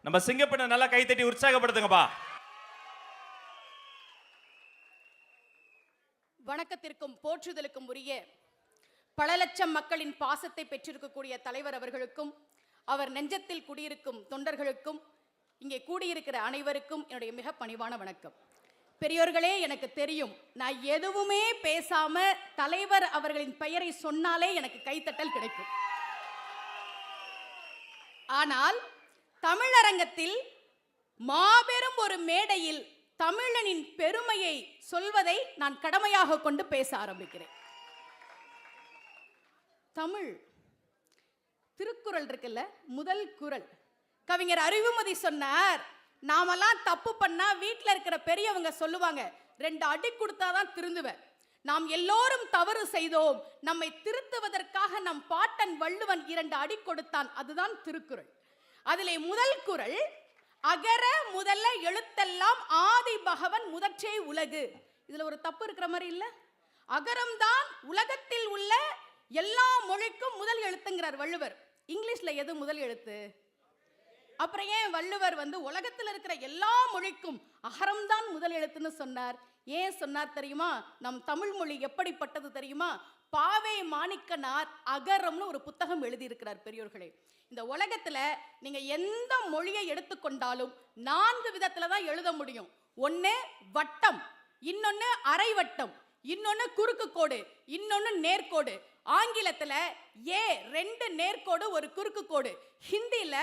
நம்ம சிங்கப்பெண்ணை நல்லா கை தட்டி உற்சாகப்படுத்துங்கப்பா. வணக்கத்திற்கும் போற்றுதலுக்கும் உரிய பல லட்சம் மக்களின் பாசத்தை பெற்றிருக்கக்கூடிய தலைவர் அவர்களுக்கும் அவர் நெஞ்சத்தில் குடியிருக்கும் தொண்டர்களுக்கும் இங்கே கூடியிருக்கிற அனைவருக்கும் என்னுடைய மிக பணிவான வணக்கம். பெரியோர்களே, எனக்கு தெரியும், நான் எதுவுமே பேசாம தலைவர் அவர்களின் பெயரை சொன்னாலே எனக்கு கைத்தட்டல் கிடைக்கும். ஆனால் தமிழரங்கத்தில் மாபெரும் ஒரு மேடையில் தமிழனின் பெருமையை சொல்வதை நான் கடமையாக கொண்டு பேச ஆரம்பிக்கிறேன். தமிழ் திருக்குறள் இருக்குல்ல, முதல் குறள் கவிஞர் அறிவுமதி சொன்னார், நாமெல்லாம் தப்பு பண்ணா வீட்டில் இருக்கிற பெரியவங்க சொல்லுவாங்க, 2 அடி கொடுத்தாதான் திருந்துவேன். நாம் எல்லோரும் தவறு செய்தோம், நம்மை திருத்துவதற்காக நம் பாட்டன் வள்ளுவன் 2 அடி கொடுத்தான். அதுதான் திருக்குறள். அதிலே முதல் குறள், அகர முதல்ல எழுத்தெல்லாம் ஆதி பகவன் முதற்றே உலகு. இதுல ஒரு தப்பு இருக்கிற மாதிரி இல்ல? அகரம்தான் உலகத்தில் உள்ள எல்லா மொழிக்கும் முதல் எழுத்துங்கிறார் வள்ளுவர். இங்கிலீஷ்ல எது முதல் எழுத்து? அப்புறம் ஏன் வள்ளுவர் உலகத்தில் இருக்கிற எல்லா மொழிக்கும் அகரம்தான் முதல் எழுத்துன்னு சொன்னார்? ஏன் சொன்னார் தெரியுமா? நம் தமிழ் மொழி எப்படிப்பட்டது தெரியுமா? பாவே மாணிக்கனார் அகரம்னு ஒரு புத்தகம் எழுதியிருக்கிறார். பெரியோர்களே, இந்த உலகத்துல நீங்க எந்த மொழியை எடுத்துக்கொண்டாலும் 4 விதத்துல தான் எழுத முடியும். ஒன்னு வட்டம், இன்னொன்னு அரை வட்டம், இன்னொன்னு குறுக்கு கோடு, இன்னொன்னு நேர்கோடு. ஆங்கிலத்துல 2 நேர்கோடு 1 குறுக்கு கோடு. ஹிந்தியில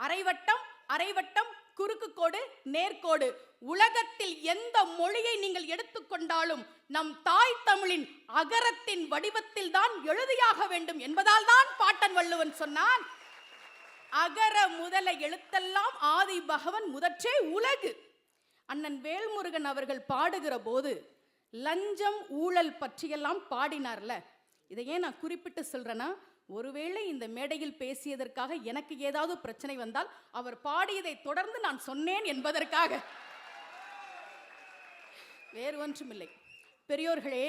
அரைவட்டம், அரைவட்டம், குறுக்கு கோடு, நேர்கோடு. உலகத்தில் எந்த மொழியை நீங்கள் எடுத்துக்கொண்டாலும் நம் தாய் தமிழின் அகரத்தின் வடிவத்தில் தான் எழுதியாக வேண்டும் என்பதால் தான் பாட்டன் வள்ளுவன் சொன்னான், அகர முதல எழுத்தெல்லாம் ஆதி பகவன் முதற்றே உலகு. அண்ணன் வேல்முருகன் அவர்கள் பாடுகிற போது லஞ்சம் ஊழல் பற்றியெல்லாம் பாடினார்ல. இதை ஏன் நான் குறிப்பிட்டு சொல்றேன்னா, ஒருவேளை இந்த மேடையில் பேசியதற்காக எனக்கு ஏதாவது பிரச்சனை வந்தால் அவர் பாடியதை தொடர்ந்து நான் சொன்னேன் என்பதற்காக, வேறு ஒன்றுமில்லை. பெரியோர்களே,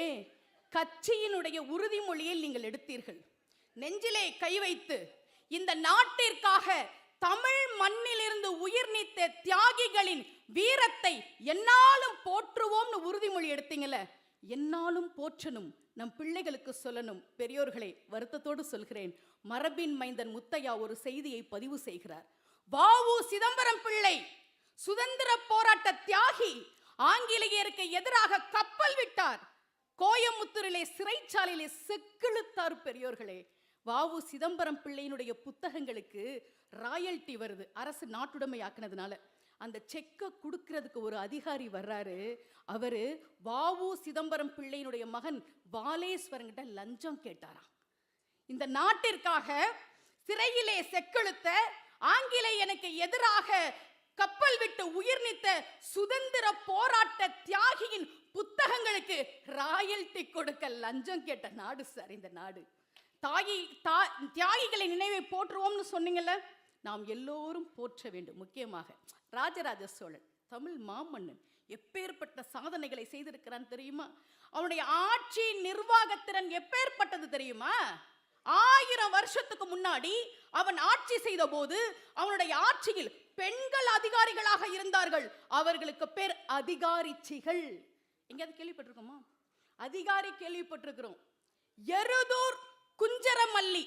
கட்சியினுடைய உறுதிமொழியை நீங்கள் எடுத்தீர்கள். நெஞ்சிலே கை வைத்து இந்த நாட்டிற்காக தமிழ் மண்ணிலிருந்து உயிர் நீத்த தியாகிகளின் வீரத்தை என்னாலும் போற்றுவோம்னு உறுதிமொழி எடுத்தீங்கல்ல, என்னாலும் போற்றணும், நம் பிள்ளைகளுக்கு சொல்லணும். பெரியோர்களே, வருத்தத்தோடு சொல்கிறேன், மரபின் மைந்தன் முத்தையா ஒரு செய்தியை பதிவு செய்கிறார். வ.உ. சிதம்பரம் பிள்ளை சுதந்திர போராட்ட தியாகி, ஆங்கிலேயருக்கு எதிராக கப்பல் விட்டார், கோயமுத்தூரிலே சிறைச்சாலையிலே செக்கிழுத்தார். பெரியோர்களே, வ.உ. சிதம்பரம் பிள்ளையினுடைய புத்தகங்களுக்கு ராயல்டி வருது, அரசு நாட்டுடைமை ஆக்கினதுனால. அந்த செக்கை கொடுக்கிறதுக்கு ஒரு அதிகாரி வர்றாரு. அவரு வ.உ. சிதம்பரம் பிள்ளையினுடைய மகன் வாலேஸ்வரங்கிட்ட லஞ்சம் கேட்டாராம். இந்த நாட்டிற்காக சிறையிலே செக்கெழுத்த, ஆங்கிலேயனுக்கு எதிராக கப்பல் விட்டு உயிர் நீத்த சுதந்திர போராட்ட தியாகியின் புத்தகங்களுக்கு ராயல்டி கொடுக்க லஞ்சம் கேட்ட நாடு சார் இந்த நாடு. தியாகிகளை நினைவை போற்றுவோம்னு சொன்னீங்கல்ல, நாம் எல்லோரும் போற்ற வேண்டும். முக்கியமாக ராஜராஜ சோழன், தமிழ் மாமன்னன், எப்பேற்பட்ட சாதனைகளை செய்திருக்கிறான் தெரியுமா? அவனுடைய ஆட்சி நிர்வாகத்திறன் எப்பேற்பட்டது தெரியுமா? 1000 வருஷத்துக்கு முன்னாடி அவன் ஆட்சி செய்த போது அவனுடைய ஆட்சியில் பெண்கள் அதிகாரிகளாக இருந்தார்கள். அவர்களுக்கு பேர் அதிகாரிச்சிகள். எங்கேயாவது கேள்விப்பட்டிருக்கோமா? அதிகாரி கேள்விப்பட்டிருக்கிறோம். எருதூர் குஞ்சரமல்லி,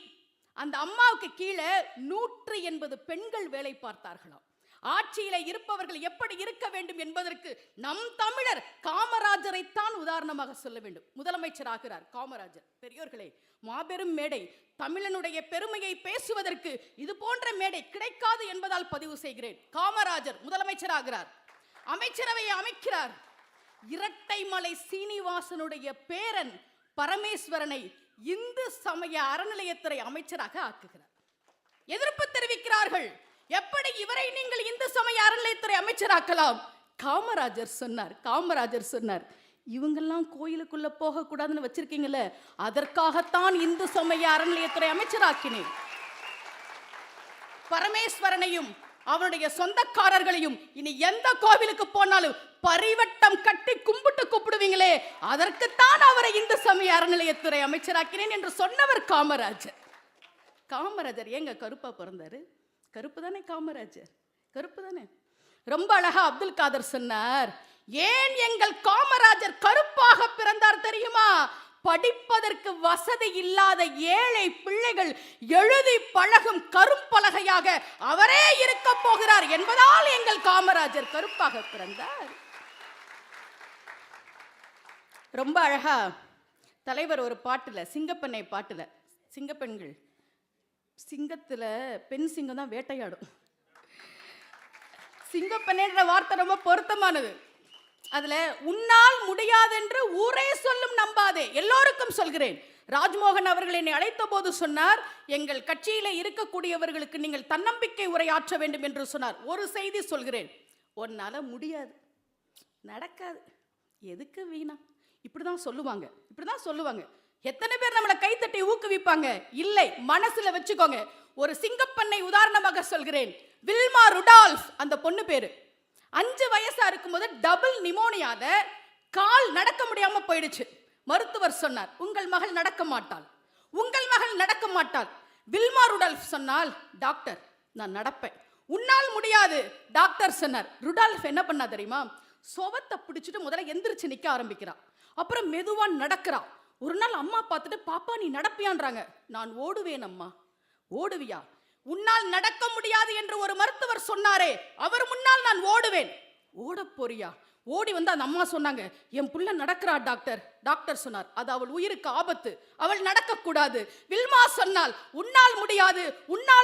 அந்த அம்மாவுக்கு கீழே 180 பெண்கள் வேலை பார்த்தார்களாம். ஆட்சியில இருப்பவர்கள் எப்படி இருக்க வேண்டும் என்பதற்கு நம் தமிழர் காமராஜரைத்தான் உதாரணமாக சொல்ல வேண்டும். முதலமைச்சர் ஆகிறார் காமராஜர். பெரியோர்களே, மாபெரும் மேடை. தமிழனுடைய பெருமையை பேசுவதற்கு இது போன்ற மேடை கிடைக்காது என்பதால் பதிவு செய்கிறேன். காமராஜர் முதலமைச்சர் ஆகிறார், அமைச்சரவையை அமைக்கிறார். இரட்டைமலை சீனிவாசனுடைய பேரன் பரமேஸ்வரனை இந்து சமய அறநிலையத்துறை அமைச்சராக ஆக்குகிறார். எதிர்ப்பு தெரிவிக்கிறார்கள், எப்படி இவரை நீங்கள் இந்து சமய அறநிலையத்துறை அமைச்சராக்கலாம்? காமராஜர் சொன்னார், இவங்கெல்லாம் கோயிலுக்குள்ள போக கூடாதுன்னு வச்சிருக்கீங்கல்ல, அதற்காகத்தான் இந்து சமய அறநிலையத்துறை அமைச்சராக்கினேன். பரமேஸ்வரனையும் அவருடைய சொந்தக்காரர்களையும் இனி எந்த கோவிலுக்கு போனாலும் பரிவட்டம் கட்டி கும்பிட்டு கூப்பிடுவீங்களே, அதற்குத்தான் அவரை இந்து சமய அறநிலையத்துறை அமைச்சராக்கினேன் என்று சொன்னவர் காமராஜர். காமராஜர் ஏங்க கருப்பா பிறந்தாரு? கருப்பு தானே காமராஜர். கருப்பு தானே. ரொம்ப அழகா அப்துல் காதர் சொன்னார், ஏன் எங்கள் காமராஜர் கருப்பாக பிறந்தார் தெரியுமா? படிப்பதற்கு வசதி இல்லாத ஏழை பிள்ளைகள் எழுதி பழகும் கரும்பலகையாக அவரே இருக்க போகிறார் என்பதால் எங்கள் காமராஜர் கருப்பாக பிறந்தார். ரொம்ப அழகா தலைவர் ஒரு பாட்டுல, சிங்கப்பெண்ணை பாட்டுல, சிங்கப்பெண்கள் சிங்கத்துல பெண் சிங்கம் தான் வேட்டையாடும். சிங்கப்பெண்ணுன்ற வார்த்தை ரொம்ப பொருத்தமானது. அதுல உன்னால் முடியாதென்று ஊரே சொல்லும் நம்பாதே, எல்லோருக்கும் சொல்கிறேன். ராஜ்மோகன் அவர்கள் என்னை அழைத்த போது சொன்னார், எங்கள் கட்சியில இருக்கக்கூடியவர்களுக்கு நீங்கள் தன்னம்பிக்கை உரையாற்ற வேண்டும் என்று சொன்னார். ஒரு செய்தி சொல்கிறேன், உன்னால முடியாது, நடக்காது, எதுக்கு வீணா, இப்படிதான் சொல்லுவாங்க. எத்தனை பேர் நம்மளை கைத்தட்டி ஊக்குவிப்பாங்க? இல்லை, மனசுல வச்சுக்கோங்க. ஒரு சிங்கப்பெண்ணை உதாரணமாக சொல்கிறேன், வில்மா ருடால்ஃப் அந்த பொண்ணு பேரு. 5 வயசா இருக்கும்போது டபுள் நிமோனியால கால் நடக்க முடியாம போயிடுச்சு. மருத்துவர் சொன்னார், உங்கள் மகள் நடக்க மாட்டாள். வில்மா ருடால்ஃப் சொன்னால், டாக்டர் நான் நடப்பேன். உன்னால் முடியாது. டாக்டர் சொன்னார். ருடால்ஃப் என்ன பண்ணா தெரியுமா? சுவத்தை பிடிச்சிட்டு முதல்ல எந்திரிச்சு நிக்க ஆரம்பிக்கிறா. அப்புறம் மெதுவா நடக்கிறா. ஒரு நாள் அம்மா பார்த்துட்டு, பாப்பா நீ நடப்பியான்றாங்க. நான் ஓடுவேன் அம்மா. ஓடுவியா? உன்னால் நடக்க முடியாது என்று ஒரு மருத்துவர் சொன்னாரே, அவர் முன்னால் நான் ஓடுவேன். ஓட போறியா? ஓடி வந்து அந்த அம்மா சொன்னாங்க, என் புள்ள நடக்கிறா டாக்டர். டாக்டர் சொன்னார், அது அவள் உயிருக்கு ஆபத்து, அவள் நடக்க கூடாது. வில்மா சொன்னால், உன்னால்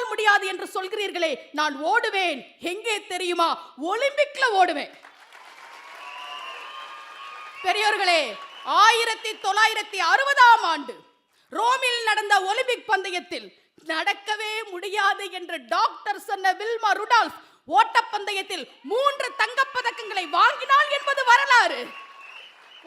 முடியாது என்று சொல்கிறீர்களே, நான் ஓடுவேன். எங்கே தெரியுமா? ஒலிம்பிக்ல ஓடுவேன். பெரியோர்களே, 1960ஆம் ஆண்டு ரோமில் நடந்த ஒலிம்பிக் பந்தயத்தில் நடக்கவே முடியாது என்று டாக்டர் சொன்ன வில்மா ருடால்ஃப் ஓட்டப்பந்தயத்தில் 3 தங்கப்பதக்கங்களை வாங்கினாள் என்பது வரலாறு.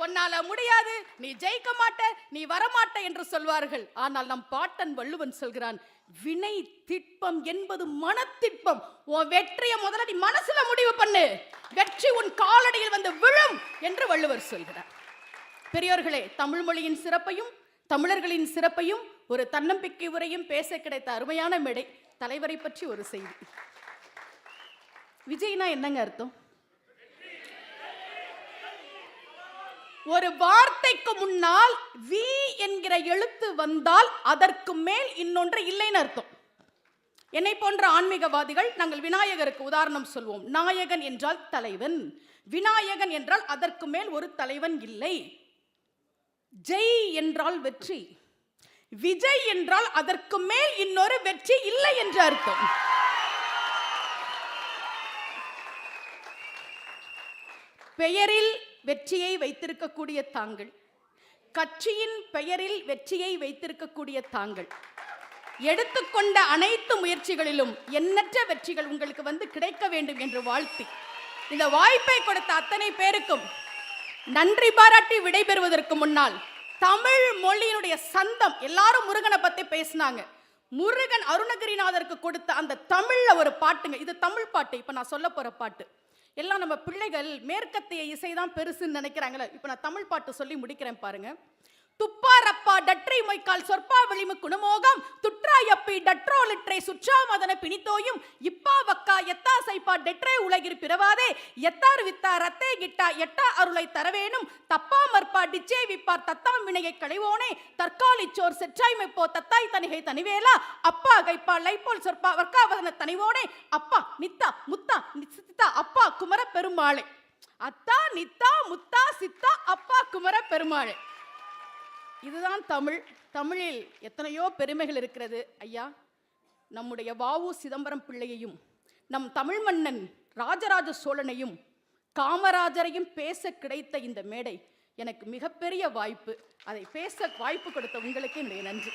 உன்னால முடியாது, நீ ஜெயிக்க மாட்ட, நீ வரமாட்ட என்று சொல்வார்கள். ஆனால் நம் பாட்டன் வள்ளுவன் சொல்கிறான், வினை திட்பம் என்பது மனத்திட்பம். உன் வெற்றியை முதல்ல நீ மனசுல முடிவு பண்ணு, வெற்றி உன் காலடியில் வந்து விழும் என்று வள்ளுவர் சொல்கிறார். பெரியோர்களே, தமிழ் மொழியின் சிறப்பையும் தமிழர்களின் சிறப்பையும் ஒரு தன்னம்பிக்கை உரையும் பேச கிடைத்த அருமையான மேடை. தலைவரை பற்றி ஒரு செய்தி. விஜய்னா என்னங்க அர்த்தம்? ஒரு வார்த்தைக்கு முன்னால் வி என்கிற எழுத்து வந்தால் அதற்கு மேல் இன்னொன்று இல்லைன்னு அர்த்தம். என்னை போன்ற ஆன்மீகவாதிகள் நாங்கள் விநாயகருக்கு உதாரணம் சொல்வோம். நாயகன் என்றால் தலைவன், விநாயகன் என்றால் அதற்கு மேல் ஒரு தலைவன் இல்லை. ஜெய் என்றால் வெற்றி, விஜய் என்றால் அதற்கு மேல் இன்னொரு வெற்றி இல்லை என்று அர்த்தம். பெயரில் வெற்றியை வைத்திருக்கக்கூடிய தாங்கள், கட்சியின் பெயரில் வெற்றியை வைத்திருக்கக்கூடிய தாங்கள், எடுத்துக்கொண்ட அனைத்து முயற்சிகளிலும் எண்ணற்ற வெற்றிகள் உங்களுக்கு வந்து கிடைக்க வேண்டும் என்று வாழ்த்தி, இந்த வாய்ப்பை கொடுத்த அத்தனை பேருக்கும் நன்றி பாராட்டி விடைபெறுவதற்கு முன்னால், தமிழ் மொழியினுடைய சந்தம், எல்லாரும் முருகனை பத்தி பேசினாங்க. முருகன் அருணகிரிநாதருக்கு கொடுத்த அந்த தமிழ்ல ஒரு பாட்டுங்க, இது தமிழ் பாட்டு. இப்ப நான் சொல்ல போற பாட்டு எல்லாம் நம்ம பிள்ளைகள் மேற்கத்திய இசைதான் பெருசுன்னு நினைக்கிறாங்களே. இப்ப நான் தமிழ் பாட்டு சொல்லி முடிக்கிறேன் பாருங்க. துப்பாரப்பா டற்றை மொய்க்கால் சொற்பா வெளிமு குணமோகம் துற்றாயப்பி டற்றோ லிற்றை சுற்றாமதன பிணித்தோயும் இப்பா வக்கா எத்தா சைப்பா டெற்றே உலகிர் பிறவாதே எத்தார் வித்தா ரத்தே கிட்டா எட்டா அருளை தரவேனும் தப்பா மற்பா டிச்சே விப்பார் தத்தாம் வினையை களைவோனே தற்காலிச்சோர் செற்றாய்மைப்போ தத்தாய் தனிகை தனிவேலா அப்பா கைப்பா லைப்போல் சொற்பா வர்க்காவதன தனிவோனே அப்பா நித்தா முத்தா சித்தா அப்பா குமர பெருமாளே. அத்தா நித்தா முத்தா சித்தா அப்பா குமர பெருமாளே. இதுதான் தமிழ். தமிழில் எத்தனையோ பெருமைகள் இருக்கிறது. ஐயா, நம்முடைய வ.உ. சிதம்பரம் பிள்ளையையும் நம் தமிழ் மன்னன் ராஜராஜ சோழனையும் காமராஜரையும் பேச கிடைத்த இந்த மேடை எனக்கு மிகப்பெரிய வாய்ப்பு. அதை பேச வாய்ப்பு கொடுத்த உங்களுக்கு என்னுடைய நன்றி.